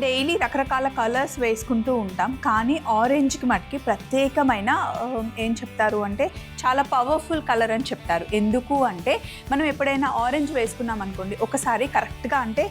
Daily రకరకాల colours వేసుకుంటూ ఉంటాం, కానీ ఆరెంజ్కి మటుకి ప్రత్యేకమైన ఏం చెప్తారు అంటే చాలా పవర్ఫుల్ కలర్ అని చెప్తారు. ఎందుకు అంటే మనం ఎప్పుడైనా ఆరెంజ్ వేసుకున్నాం అనుకోండి, ఒకసారి కరెక్ట్గా అంటే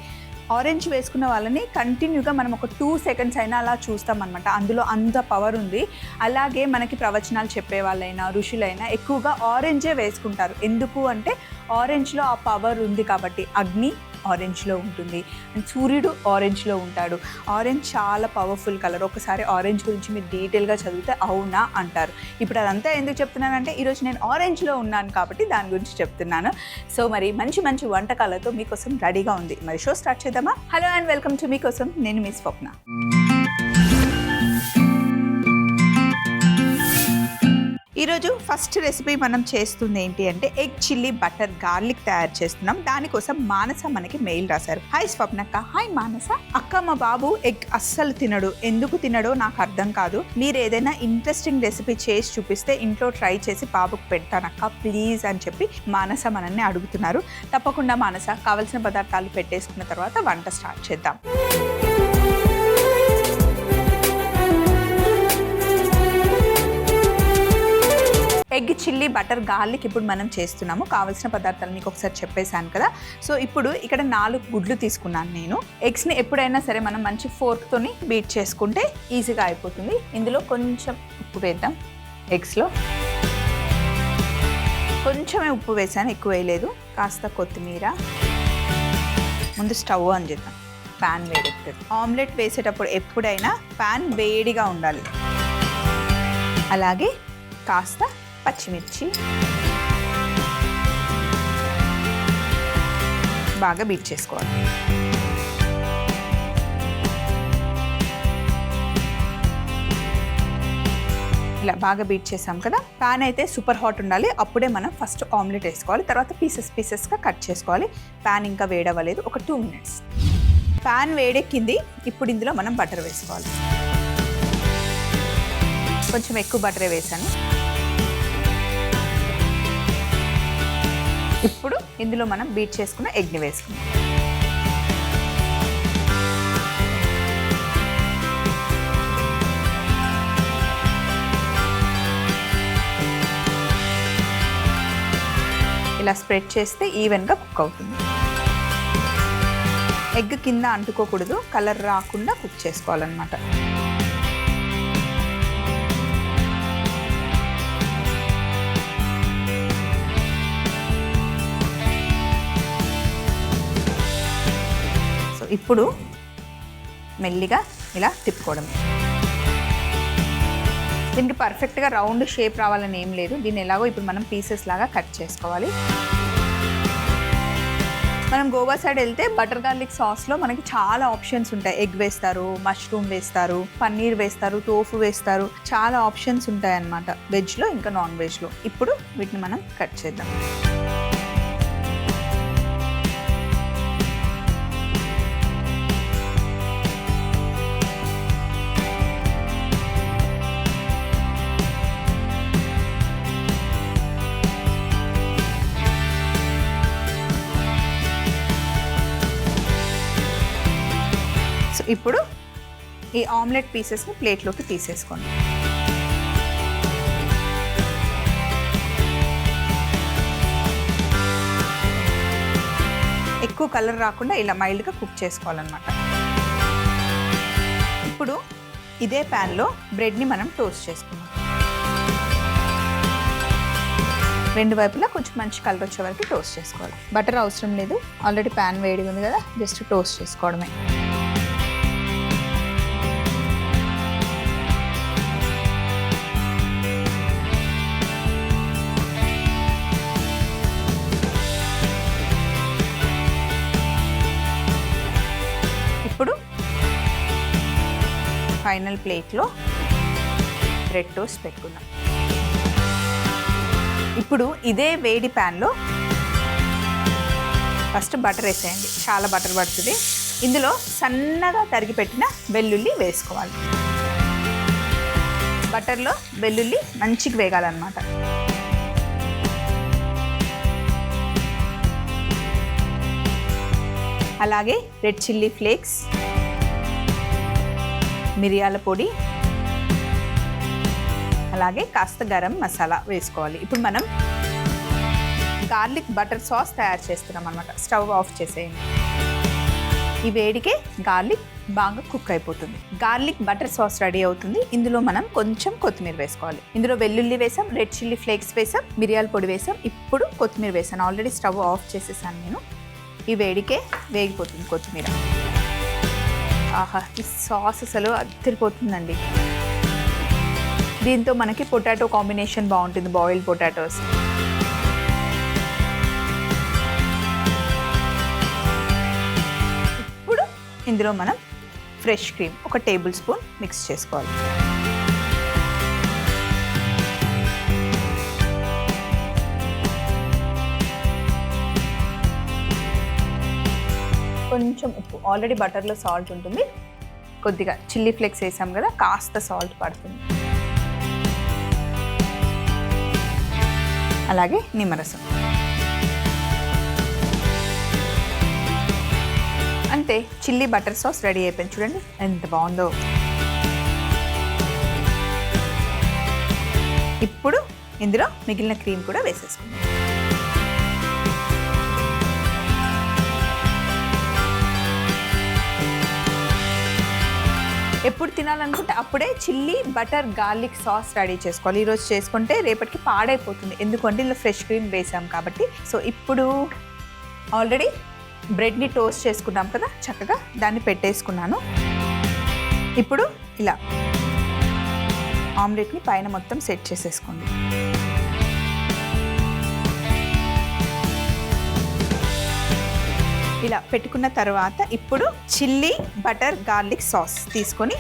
ఆరెంజ్ వేసుకున్న వాళ్ళని కంటిన్యూగా మనం ఒక 2 సెకండ్స్ అయినా అలా చూస్తాం అనమాట. అందులో అంత పవర్ ఉంది. అలాగే మనకి ప్రవచనాలు చెప్పే వాళ్ళైనా ఋషులైనా ఎక్కువగా ఆరెంజే వేసుకుంటారు. ఎందుకు అంటే ఆరెంజ్లో ఆ పవర్ ఉంది కాబట్టి. అగ్ని ఆరెంజ్లో ఉంటుంది అండ్ సూర్యుడు ఆరెంజ్లో ఉంటాడు. ఆరెంజ్ చాలా పవర్ఫుల్ కలర్. ఒకసారి ఆరెంజ్ గురించి మీరు డీటెయిల్గా చదివితే అవునా అంటారు. ఇప్పుడు అదంతా ఎందుకు చెప్తున్నానంటే ఈరోజు నేను ఆరెంజ్లో ఉన్నాను కాబట్టి దాని గురించి చెప్తున్నాను. సో మరి మంచి మంచి వంటకాలతో మీకోసం రెడీగా ఉంది. మరి షో స్టార్ట్ చేద్దామా? హలో అండ్ వెల్కమ్ టు మీకోసం. నేను మీ స్వప్న. ఈరోజు ఫస్ట్ రెసిపీ మనం చేస్తుంది ఏంటి అంటే ఎగ్ చిల్లీ బటర్ గార్లిక్ తయారు చేస్తున్నాం. దానికోసం మానస మనకి మెయిల్ రాశారు. హాయ్ స్వప్నక్క. హాయ్ మానస. అక్క, మా బాబు ఎగ్ అస్సలు తినడు. ఎందుకు తినడో నాకు అర్థం కాదు. మీరు ఏదైనా ఇంట్రెస్టింగ్ రెసిపీ చేసి చూపిస్తే ఇంట్లో ట్రై చేసి బాబుకు పెడతానక్క ప్లీజ్ అని చెప్పి మానస మనల్ని అడుగుతున్నారు. తప్పకుండా మానస, కావలసిన పదార్థాలు పెట్టేసుకున్న తర్వాత వంట స్టార్ట్ చేద్దాం. ఎగ్ చిల్లీ బటర్ గార్లిక్ ఇప్పుడు మనం చేస్తున్నాము. కావాల్సిన పదార్థాలు మీకు ఒకసారి చెప్పేశాను కదా. సో ఇప్పుడు ఇక్కడ 4 గుడ్లు తీసుకున్నాను నేను. ఎగ్స్ని ఎప్పుడైనా సరే మనం మంచి ఫోర్క్తోని బీట్ చేసుకుంటే ఈజీగా అయిపోతుంది. ఇందులో కొంచెం ఉప్పు వేద్దాం. ఎగ్స్లో కొంచెమే ఉప్పు వేసాను, ఎక్కువ వేయలేదు. కాస్త కొత్తిమీర. ముందు స్టవ్ ఆన్ చేద్దాం. ప్యాన్ వేడెక్కుతుంది. ఆమ్లెట్ వేసేటప్పుడు ఎప్పుడైనా ప్యాన్ వేడిగా ఉండాలి. అలాగే కాస్త పచ్చిమిర్చి బాగా బీట్ చేసుకోవాలి. ఇలా బాగా బీట్ చేసాం కదా. ప్యాన్ అయితే సూపర్ హాట్ ఉండాలి. అప్పుడే మనం ఫస్ట్ ఆమ్లెట్ వేసుకోవాలి. తర్వాత పీసెస్గా కట్ చేసుకోవాలి. ప్యాన్ ఇంకా వేడవ్వలేదు. ఒక 2 మినిట్స్. ప్యాన్ వేడెక్కింది. ఇప్పుడు ఇందులో మనం బటర్ వేసుకోవాలి. కొంచెం ఎక్కువ బటరే వేసాను. ఇప్పుడు ఇందులో మనం బీట్ చేసుకున్న ఎగ్ని వేసుకుందాం. ఇలా స్ప్రెడ్ చేస్తే ఈవెన్గా కుక్ అవుతుంది. ఎగ్ కింద అంటుకోకూడదు, కలర్ రాకుండా కుక్ చేసుకోవాలన్నమాట. ఇప్పుడు మెల్లిగా ఇలా తిప్పుకోవడం. దీనికి పర్ఫెక్ట్గా రౌండ్ షేప్ రావాలని ఏం లేదు. దీన్ని ఎలాగో ఇప్పుడు మనం పీసెస్ లాగా కట్ చేసుకోవాలి. మనం గోవా సైడ్ వెళ్తే బటర్ గార్లిక్ సాస్లో మనకి చాలా ఆప్షన్స్ ఉంటాయి. ఎగ్ వేస్తారు, మష్రూమ్ వేస్తారు, పన్నీర్ వేస్తారు, టోఫు వేస్తారు. చాలా ఆప్షన్స్ ఉంటాయి అన్నమాట, వెజ్లో ఇంకా నాన్ వెజ్లో. ఇప్పుడు వీటిని మనం కట్ చేద్దాం. ఇప్పుడు ఈ ఆమ్లెట్ పీసెస్ని ప్లేట్లోకి తీసేసుకోండి. ఎక్కువ కలర్ రాకుండా ఇలా మైల్డ్గా కుక్ చేసుకోవాలన్నమాట. ఇప్పుడు ఇదే ప్యాన్లో బ్రెడ్ని మనం టోస్ట్ చేసుకుందాం. 2 వైపులా కొంచెం మంచి కలర్ వచ్చే వరకు టోస్ట్ చేసుకోవాలి. బటర్ అవసరం లేదు, ఆల్రెడీ ప్యాన్ వేడిగా ఉంది కదా, జస్ట్ టోస్ట్ చేసుకోవడమే. ఇప్పుడు ఫైనల్ ప్లేట్లో బ్రెడ్ టోస్ట్ పెట్టుకుందాం. ఇప్పుడు ఇదే వేడి ప్యాన్లో ఫస్ట్ బటర్ వేసేయండి. చాలా బటర్ పడుతుంది. ఇందులో సన్నగా తరిగి పెట్టిన వెల్లుల్లి వేసుకోవాలి. బటర్లో వెల్లుల్లి మంచిగా వేగాలన్నమాట. అలాగే రెడ్ చిల్లీ ఫ్లేక్స్, మిరియాల పొడి, అలాగే కాస్త గరం మసాలా వేసుకోవాలి. ఇప్పుడు మనం గార్లిక్ బటర్ సాస్ తయారు చేస్తున్నాం అనమాట. స్టవ్ ఆఫ్ చేసేయండి. ఈ వేడికే గార్లిక్ బాగా కుక్ అయిపోతుంది. గార్లిక్ బటర్ సాస్ రెడీ అవుతుంది. ఇందులో మనం కొంచెం కొత్తిమీర వేసుకోవాలి. ఇందులో వెల్లుల్లి వేసాం, రెడ్ చిల్లీ ఫ్లేక్స్ వేసాం, మిరియాల పొడి వేసాం, ఇప్పుడు కొత్తిమీర వేసాను. ఆల్రెడీ స్టవ్ ఆఫ్ చేసేసాను నేను. ఈ వేడికే వేగిపోతుంది కొత్తిమీర. ఆహా, ఈ సాస్ అసలు అద్దరిపోతుందండి. దీంతో మనకి పొటాటో కాంబినేషన్ బాగుంటుంది, బాయిల్డ్ పొటాటోస్. ఇప్పుడు ఇందులో మనం fresh cream 1 table spoon mix చేసుకోవాలి. కొంచెం ఉప్పు, ఆల్రెడీ బటర్లో సాల్ట్ ఉంటుంది, కొద్దిగా చిల్లీ ఫ్లేక్స్ వేసాం కదా, కాస్త సాల్ట్ పడుతుంది. అలాగే నిమ్మరసం. అంతే, చిల్లీ బటర్ సాస్ రెడీ అయిపోయింది. చూడండి ఎంత బాగుందో. ఇప్పుడు ఇందులో మిగిలిన క్రీమ్ కూడా వేసేసుకుందాం. ఎప్పుడు తినాలనుకుంటే అప్పుడే chilli butter garlic sauce ready చేసుకోవాలి. ఈరోజు చేసుకుంటే రేపటికి పాడైపోతుంది, ఎందుకంటే ఇందులో ఫ్రెష్ క్రీమ్ వేసాం కాబట్టి. సో ఇప్పుడు ఆల్రెడీ బ్రెడ్ని టోస్ట్ చేసుకున్నాం కదా, చక్కగా దాన్ని పెట్టేసుకున్నాను. ఇప్పుడు ఇలా ఆమ్లెట్ని పైన మొత్తం సెట్ చేసేసుకోండి. ఇలా పెట్టుకున్న తర్వాత ఇప్పుడు చిల్లీ బటర్ గార్లిక్ సాస్ తీసుకొని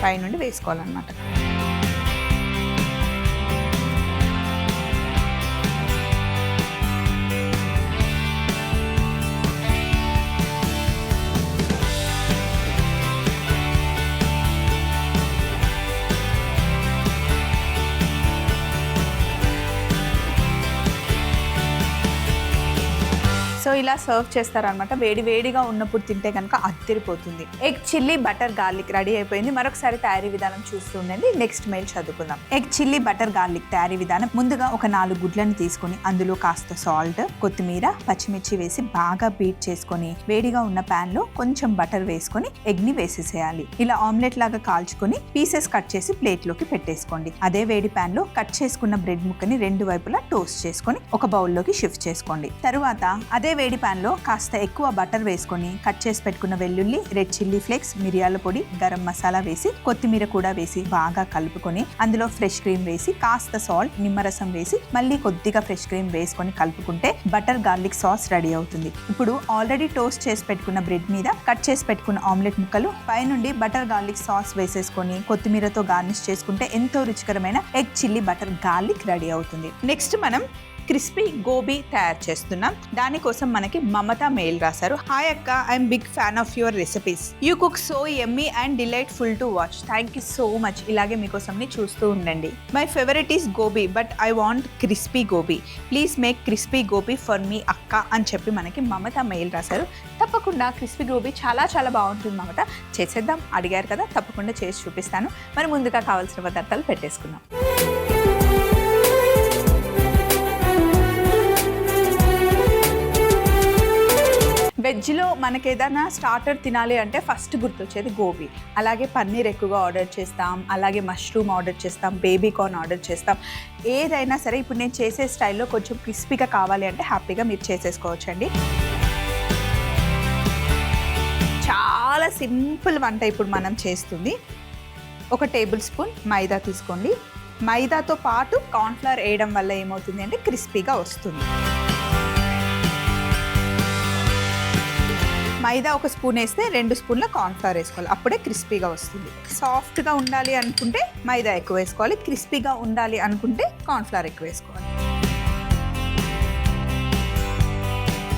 పైనుండి వేసుకోవాలన్నమాట. సో ఇలా సర్వ్ చేస్తారనమాట. వేడి వేడిగా ఉన్నప్పుడు తింటే కనుక అద్దరిపోతుంది. Egg chilli butter garlic ready అయిపోయింది. మరొకసారి తయారీ విధానం చూస్తూ ఉండండి. నెక్స్ట్ మెయిల్ చదువుకుందాం. ఎగ్ చిల్లీ బటర్ గార్లిక్ తయారీ విధానం. ముందుగా ఒక 4 గుడ్లను తీసుకొని అందులో కాస్త సాల్ట్, కొత్తిమీర, పచ్చిమిర్చి వేసి బాగా బీట్ చేసుకొని వేడిగా ఉన్న ప్యాన్ లో కొంచెం బటర్ వేసుకొని ఎగ్ ని వేసేసేయాలి. ఇలా ఆమ్లెట్ లాగా కాల్చుకొని పీసెస్ కట్ చేసి ప్లేట్ లోకి పెట్టేసుకోండి. అదే వేడి ప్యాన్ లో కట్ చేసుకున్న బ్రెడ్ ముక్కని 2 వైపులా టోస్ట్ చేసుకొని ఒక బౌల్లోకి షిఫ్ట్ చేసుకోండి. తరువాత అదే వేడి ప్యాన్ లో కాస్త ఎక్కువ బటర్ వేసుకొని కట్ చేసి పెట్టుకున్న వెల్లుల్లి, రెడ్ చిల్లీ ఫ్లేక్స్, మిరియాల పొడి, గరం మసాలా వేసి కొత్తిమీర కూడా వేసి బాగా కలుపుకొని అందులో ఫ్రెష్ క్రీమ్ వేసి కాస్త సాల్ట్, నిమ్మరసం వేసి మళ్ళీ కొద్దిగా ఫ్రెష్ క్రీమ్ వేసుకొని కలుపుకుంటే బటర్ గార్లిక్ సాస్ రెడీ అవుతుంది. ఇప్పుడు ఆల్రెడీ టోస్ట్ చేసి పెట్టుకున్న బ్రెడ్ మీద కట్ చేసి పెట్టుకున్న ఆమ్లెట్ ముక్కలు పైనుండి బటర్ గార్లిక్ సాస్ వేసేసుకొని కొత్తిమీరతో గార్నిష్ చేసుకుంటే ఎంతో రుచికరమైన egg chilli butter garlic ready అవుతుంది. నెక్స్ట్ మనం క్రిస్పీ గోబీ తయారు చేస్తున్నాం. దానికోసం మనకి మమత మెయిల్ రాశారు. హాయ్ అక్క, I'm big fan of your recipes. You cook so yummy and delightful to watch. Thank you so much. ఇలాగే మీకోసంని చూస్తూ ఉండండి. My favourite is gobi but I want crispy gobi. Please make crispy gobi for me అక్క అని చెప్పి మనకి Mamata mail రాశారు. తప్పకుండా క్రిస్పీ గోబీ చాలా చాలా బాగుంటుంది మమత. చేసేద్దాం, అడిగారు కదా, తప్పకుండా చేసి చూపిస్తాను. మరి ముందుగా కావాల్సిన పదార్థాలు పెట్టేసుకుందాం. వెజ్లో మనకి ఏదైనా స్టార్టర్ తినాలి అంటే ఫస్ట్ గుర్తొచ్చేది గోబీ. అలాగే పన్నీర్ ఎక్కువగా ఆర్డర్ చేస్తాం, అలాగే మష్రూమ్ ఆర్డర్ చేస్తాం, బేబీ కార్న్ ఆర్డర్ చేస్తాం. ఏదైనా సరే ఇప్పుడు నేను చేసే స్టైల్లో కొంచెం క్రిస్పీగా కావాలి అంటే హ్యాపీగా మీరు చేసేసుకోవచ్చండి. చాలా సింపుల్ వంట ఇప్పుడు మనం చేస్తుంది. 1 టేబుల్ స్పూన్ మైదా తీసుకోండి. మైదాతో పాటు కార్న్ఫ్లవర్ వేయడం వల్ల ఏమవుతుంది అంటే క్రిస్పీగా వస్తుంది. మైదా 1 స్పూన్ వేస్తే 2 స్పూన్ల కార్న్ఫ్లవర్ వేసుకోవాలి, అప్పుడే క్రిస్పీగా వస్తుంది. సాఫ్ట్గా ఉండాలి అనుకుంటే మైదా ఎక్కువ వేసుకోవాలి, క్రిస్పీగా ఉండాలి అనుకుంటే కార్న్ఫ్లవర్ ఎక్కువ వేసుకోవాలి.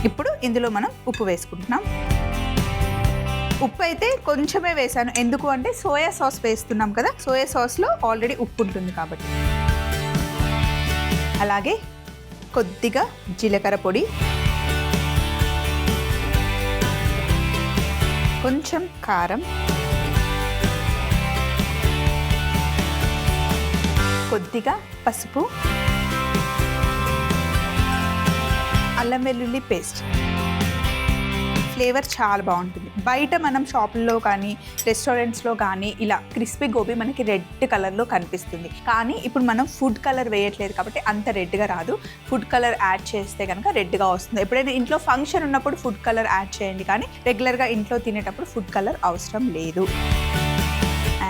ఇప్పుడు ఇందులో మనం ఉప్పు వేసుకుంటున్నాం. ఉప్పు అయితే కొంచెమే వేసాను, ఎందుకు అంటే సోయా సాస్ వేస్తున్నాం కదా, సోయా సాస్లో ఆల్రెడీ ఉప్పు ఉంటుంది కాబట్టి. అలాగే కొద్దిగా జీలకర్ర పొడి, కొంచెం కారం, కొద్దిగా పసుపు, అల్లం వెల్లుల్లి పేస్ట్. ఫ్లేవర్ చాలా బాగుంటుంది. బయట మనం షాపుల్లో కానీ రెస్టారెంట్స్లో కానీ ఇలా క్రిస్పీ గోబీ మనకి రెడ్ కలర్లో కనిపిస్తుంది. కానీ ఇప్పుడు మనం ఫుడ్ కలర్ వేయట్లేదు కాబట్టి అంత రెడ్గా రాదు. ఫుడ్ కలర్ యాడ్ చేస్తే కనుక రెడ్గా వస్తుంది. ఎప్పుడైనా ఇంట్లో ఫంక్షన్ ఉన్నప్పుడు ఫుడ్ కలర్ యాడ్ చేయండి, కానీ రెగ్యులర్గా ఇంట్లో తినేటప్పుడు ఫుడ్ కలర్ అవసరం లేదు.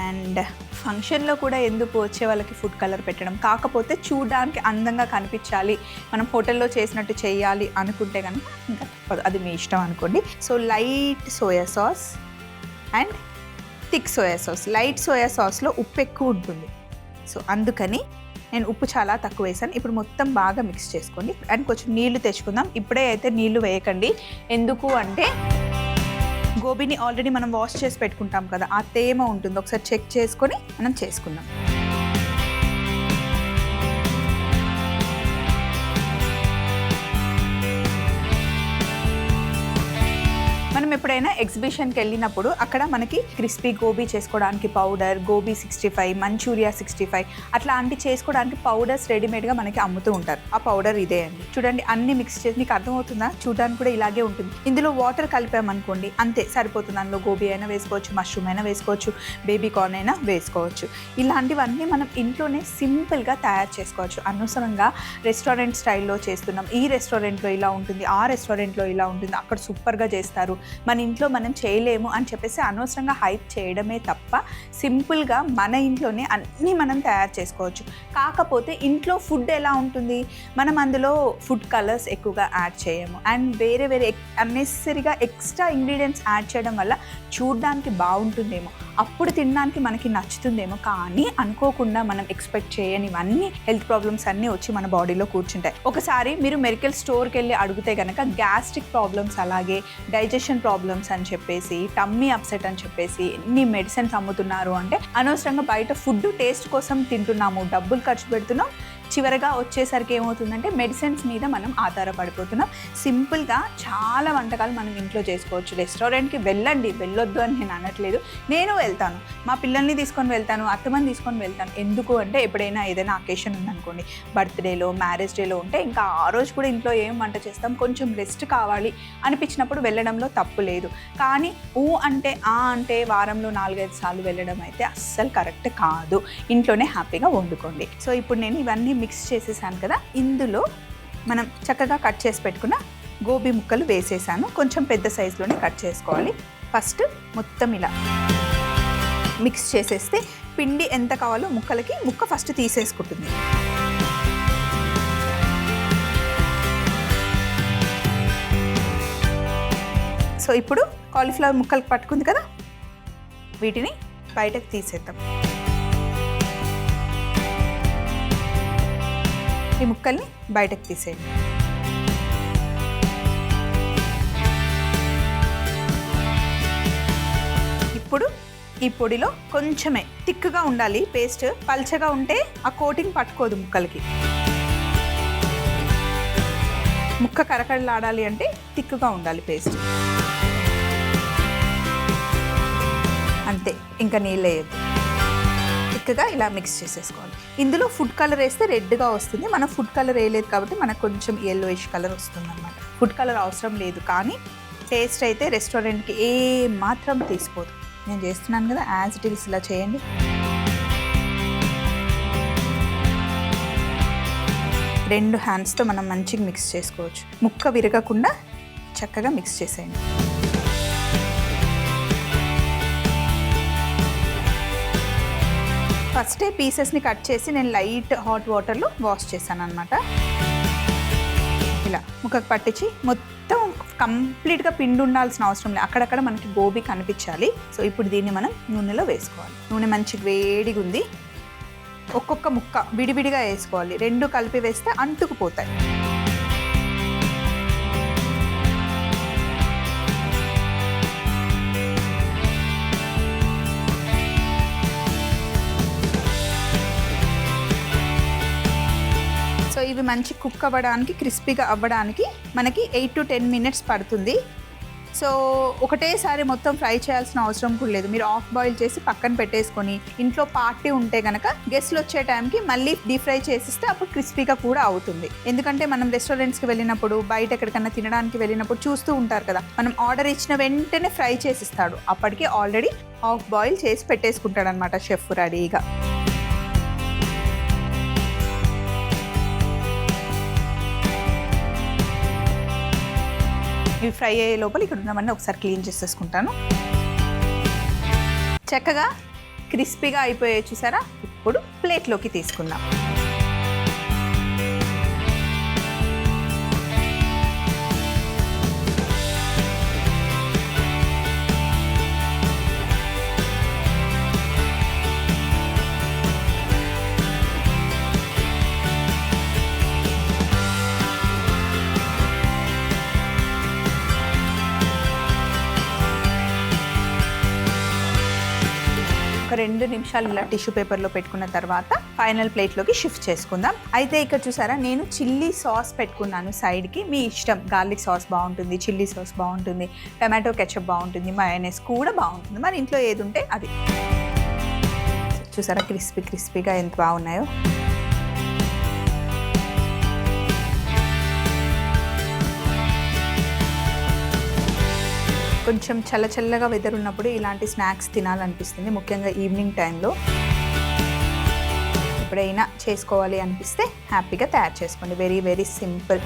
అండ్ ఫంక్షన్లో కూడా ఎందుకు వచ్చే వాళ్ళకి ఫుడ్ కలర్ పెట్టడం, కాకపోతే చూడడానికి అందంగా కనిపించాలి, మనం హోటల్లో చేసినట్టు చేయాలి అనుకుంటే కనుక ఇంకా తప్పదు, అది మీ ఇష్టం అనుకోండి. So light soya sauce and thick soya sauce. Light soya సాస్లో ఉప్పు ఎక్కువ ఉంటుంది, సో అందుకని నేను ఉప్పు చాలా తక్కువ వేసాను. ఇప్పుడు మొత్తం బాగా మిక్స్ చేసుకోండి. అండ్ కొంచెం నీళ్లు తెచ్చుకుందాం. ఇప్పుడే అయితే నీళ్లు వేయకండి, ఎందుకు అంటే గోబీని ఆల్రెడీ మనం వాష్ చేసి పెట్టుకుంటాం కదా, ఆ తేమ ఉంటుంది, ఒకసారి చెక్ చేసుకొని మనం చేసుకుందాం. మనం ఎప్పుడైనా ఎగ్జిబిషన్కి వెళ్ళినప్పుడు అక్కడ మనకి క్రిస్పీ గోబీ చేసుకోవడానికి పౌడర్, గోబీ 65, మంచూరియా 65 అట్లాంటి చేసుకోవడానికి పౌడర్స్ రెడీమేడ్గా మనకి అమ్ముతూ ఉంటారు. ఆ పౌడర్ ఇదే అండి. చూడండి, అన్ని మిక్స్ చేసి మీకు అర్థమవుతుందా? చూడడానికి కూడా ఇలాగే ఉంటుంది. ఇందులో వాటర్ కలిపామనుకోండి అంతే సరిపోతుంది. అందులో గోబీ అయినా వేసుకోవచ్చు, మష్రూమ్ అయినా వేసుకోవచ్చు, బేబీ కార్న్ అయినా వేసుకోవచ్చు. ఇలాంటివన్నీ మనం ఇంట్లోనే సింపుల్గా తయారు చేసుకోవచ్చు. అనవసరంగా రెస్టారెంట్ స్టైల్లో చేస్తున్నాం, ఈ రెస్టారెంట్లో ఇలా ఉంటుంది, ఆ రెస్టారెంట్లో ఇలా ఉంటుంది, అక్కడ సూపర్గా చేస్తారు, మన ఇంట్లో మనం చేయలేము అని చెప్పేసి అనవసరంగా హైప్ చేయడమే తప్ప సింపుల్గా మన ఇంట్లోనే అన్నీ మనం తయారు చేసుకోవచ్చు. కాకపోతే ఇంట్లో ఫుడ్ ఎలా ఉంటుంది, మనం అందులో ఫుడ్ కలర్స్ ఎక్కువగా యాడ్ చేయము అండ్ వేరే వేరే అన్నెసరీగా ఎక్స్ట్రా ఇంగ్రీడియంట్స్ యాడ్ చేయడం వల్ల చూడడానికి బాగుంటుందేమో, అప్పుడు తినడానికి మనకి నచ్చుతుందేమో, కానీ అనుకోకుండా మనం ఎక్స్పెక్ట్ చేయనివన్నీ హెల్త్ ప్రాబ్లమ్స్ అన్నీ వచ్చి మన బాడీలో కూర్చుంటాయి. ఒకసారి మీరు మెడికల్ స్టోర్కి వెళ్ళి అడిగితే కనుక గ్యాస్ట్రిక్ ప్రాబ్లమ్స్, అలాగే డైజెషన్ ప్రాబ్లమ్స్ అని చెప్పేసి, టమ్మీ అప్సెట్ అని చెప్పేసి ఎన్ని మెడిసిన్స్ అమ్ముతున్నారు అంటే అనవసరంగా బయట ఫుడ్ టేస్ట్ కోసం తింటున్నాము, డబ్బులు ఖర్చు పెడుతున్నాం, చివరగా వచ్చేసరికి ఏమవుతుందంటే మెడిసిన్స్ మీద మనం ఆధారపడిపోతున్నాం. సింపుల్గా చాలా వంటకాలు మనం ఇంట్లో చేసుకోవచ్చు. రెస్టారెంట్కి వెళ్ళండి, వెళ్ళొద్దు అని నేను అనట్లేదు, నేను వెళ్తాను, మా పిల్లల్ని తీసుకొని వెళ్తాను, అత్తమ్మని తీసుకొని వెళ్తాను. ఎందుకు అంటే ఎప్పుడైనా ఏదైనా అకేషన్ ఉందనుకోండి, బర్త్డేలో, మ్యారేజ్ డేలో ఉంటే ఇంకా ఆ రోజు కూడా ఇంట్లో ఏం వంట చేస్తాం, కొంచెం రెస్ట్ కావాలి అనిపించినప్పుడు వెళ్ళడంలో తప్పు లేదు. కానీ అంటే అంటే వారంలో 4-5 సార్లు వెళ్ళడం అయితే అస్సలు కరెక్ట్ కాదు. ఇంట్లోనే హ్యాపీగా వండుకోండి. సో ఇప్పుడు నేను ఇవన్నీ మిక్స్ చేసేసాను కదా, ఇందులో మనం చక్కగా కట్ చేసి పెట్టుకున్న గోబీ ముక్కలు వేసేసాను. కొంచెం పెద్ద సైజులోనే కట్ చేసుకోవాలి. ఫస్ట్ మొత్తం ఇలా మిక్స్ చేసేస్తే పిండి ఎంత కావాలో ముక్కలకి ముక్క ఫస్ట్ తీసేసుకుంటుంది. సో ఇప్పుడు కాలీఫ్లవర్ ముక్కలకు పట్టుకుంది కదా, వీటిని బయటకు తీసేద్దాం. ఈ ముక్కల్ని బయటకు తీసేయండి. ఇప్పుడు ఈ పొడిలో కొంచెమే థిక్గా ఉండాలి పేస్ట్, పల్చగా ఉంటే ఆ కోటింగ్ పట్టుకోదు ముక్కలకి. ముక్క కరకరలాడాలి అంటే థిక్గా ఉండాలి పేస్ట్. అంతే, ఇంకా నీళ్ళు వేయద్దు. థిక్గా ఇలా మిక్స్ చేసేసుకోవాలి. ఇందులో ఫుడ్ కలర్ వేస్తే రెడ్గా వస్తుంది, మనం ఫుడ్ కలర్ వేయలేదు కాబట్టి మనకు కొంచెం yellowish కలర్ వస్తుంది అన్నమాట. ఫుడ్ కలర్ అవసరం లేదు, కానీ టేస్ట్ అయితే రెస్టారెంట్కి ఏ మాత్రం తీసిపోదు. నేను చేస్తున్నాను కదా, యాజ్ ఇట్ ఈస్ ఇలా చేయండి. రెండు హ్యాండ్స్తో మనం మంచిగా మిక్స్ చేసుకోవచ్చు. ముక్క విరగకుండా చక్కగా మిక్స్ చేసేయండి. ఫస్టే పీసెస్ని కట్ చేసి నేను లైట్ హాట్ వాటర్లో వాష్ చేశాను అనమాట. ఇలా ముక్కకు పట్టించి మొత్తం కంప్లీట్గా పిండి ఉండాల్సిన అవసరం లేదు, అక్కడక్కడ మనకి గోబీ కనిపించాలి. సో ఇప్పుడు దీన్ని మనం నూనెలో వేసుకోవాలి. నూనె మంచి వేడిగా ఉంది. ఒక్కొక్క ముక్క విడివిడిగా వేసుకోవాలి, రెండు కలిపి వేస్తే అంటుకుపోతాయి. సో ఇవి మంచి కుక్ అవ్వడానికి, క్రిస్పీగా అవ్వడానికి మనకి 8 to 10 minutes పడుతుంది. సో ఒకటేసారి మొత్తం ఫ్రై చేయాల్సిన అవసరం కూడా లేదు. మీరు ఆఫ్ బాయిల్ చేసి పక్కన పెట్టేసుకొని ఇంట్లో పార్టీ ఉంటే కనుక గెస్ట్లు వచ్చే టైంకి మళ్ళీ డీప్ ఫ్రై చేసిస్తే అప్పుడు క్రిస్పీగా కూడా అవుతుంది. ఎందుకంటే మనం రెస్టారెంట్స్కి వెళ్ళినప్పుడు బయట ఎక్కడికన్నా తినడానికి వెళ్ళినప్పుడు చూస్తూ ఉంటారు కదా, మనం ఆర్డర్ ఇచ్చిన వెంటనే ఫ్రై చేసిస్తాడు. అప్పటికి ఆల్రెడీ ఆఫ్ బాయిల్ చేసి పెట్టేసుకుంటాడు అనమాట షెఫ్ రెడీగా. ఇవి ఫ్రై అయ్యే లోపల ఇక్కడ ఉన్నవన్నీ ఒకసారి క్లీన్ చేసేసుకుంటాను. చక్కగా క్రిస్పీగా అయిపోయాయి చూసారా. ఇప్పుడు ప్లేట్లోకి తీసుకుందాం. ఒక 2 నిమిషాలు ఇలా టిష్యూ పేపర్లో పెట్టుకున్న తర్వాత ఫైనల్ ప్లేట్లోకి షిఫ్ట్ చేసుకుందాం. అయితే ఇక్కడ చూసారా, నేను చిల్లీ సాస్ పెట్టుకున్నాను సైడ్కి. మీ ఇష్టం, గార్లిక్ సాస్ బాగుంటుంది, చిల్లీ సాస్ బాగుంటుంది, టమాటో కెచప్ బాగుంటుంది, మయోనైస్ కూడా బాగుంటుంది. మరి ఇంట్లో ఏది ఉంటే అది. చూసారా క్రిస్పీగా ఎంత బాగున్నాయో. కొంచెం చల్లగా వెదర్ ఉన్నప్పుడు ఇలాంటి స్నాక్స్ తినాలనిపిస్తుంది, ముఖ్యంగా ఈవినింగ్ టైంలో. ఎప్పుడైనా చేసుకోవాలి అనిపిస్తే హ్యాపీగా తయారు చేసుకోండి. Very simple.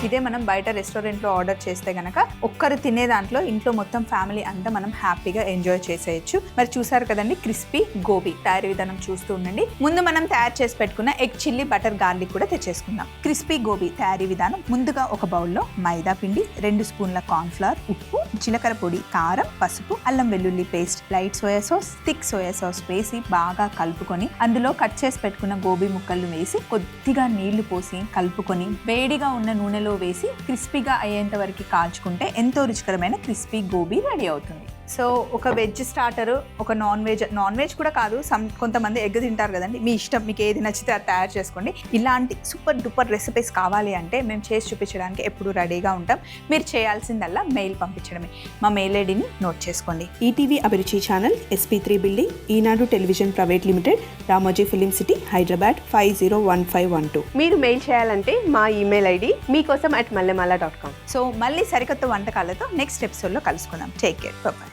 ఇదే మనం బయట రెస్టారెంట్లో ఆర్డర్ చేస్తే కనుక ఒక్కరు తినే దాంట్లో ఇంట్లో మొత్తం ఫ్యామిలీ అంతా మనం హ్యాపీగా ఎంజాయ్ చేసేయచ్చు. మరి చూసారు కదండి క్రిస్పీ గోబీ తయారీ విధానం. చూస్తూ ఉండండి. ముందు మనం తయారు చేసి పెట్టుకున్న ఎగ్ చిల్లీ బటర్ గార్లిక్ కూడా తెచ్చేసుకుందాం. క్రిస్పీ గోబీ తయారీ విధానం. ముందుగా ఒక బౌల్లో మైదా పిండి, 2 స్పూన్ల కార్న్ఫ్లవర్, ఉప్పు, జీలకర్ర పొడి, కారం, పసుపు, అల్లం వెల్లుల్లి paste, light soya sauce, thick soya sauce వేసి బాగా కలుపుకొని అందులో కట్ చేసి పెట్టుకున్న గోబీ ముక్కలు వేసి కొద్దిగా నీళ్లు పోసి కలుపుకొని వేడిగా ఉన్న నూనెలో వేసి క్రిస్పీగా అయ్యేంత వరకు కాల్చుకుంటే ఎంతో రుచికరమైన క్రిస్పీ గోబీ రెడీ అవుతుంది. సో ఒక వెజ్ స్టార్టర్, ఒక నాన్ వెజ్ కూడా కాదు, కొంతమంది ఎగ్ తింటారు కదండి. మీ ఇష్టం, మీకు ఏది నచ్చితే అది తయారు చేసుకోండి. ఇలాంటి సూపర్ డూపర్ రెసిపీస్ కావాలి అంటే మేము చేసి చూపించడానికి ఎప్పుడు రెడీగా ఉంటాం. మీరు చేయాల్సిందల్లా మెయిల్ పంపించడమే. మా మెయిల్ ఐడిని నోట్ చేసుకోండి. ETV Abhiruchi channel, SP3 building, Eenadu television private limited, Ramoji film city, Hyderabad 501512. మీరు మెయిల్ చేయాలంటే మా ఈమెయిల్ ఐడి మీకోసం @mallemala.com. సో మళ్ళీ సరికొత్త వంటకాలతో నెక్స్ట్ ఎపిసోడ్లో కలుసుకుందాం. Take care. బాయ్.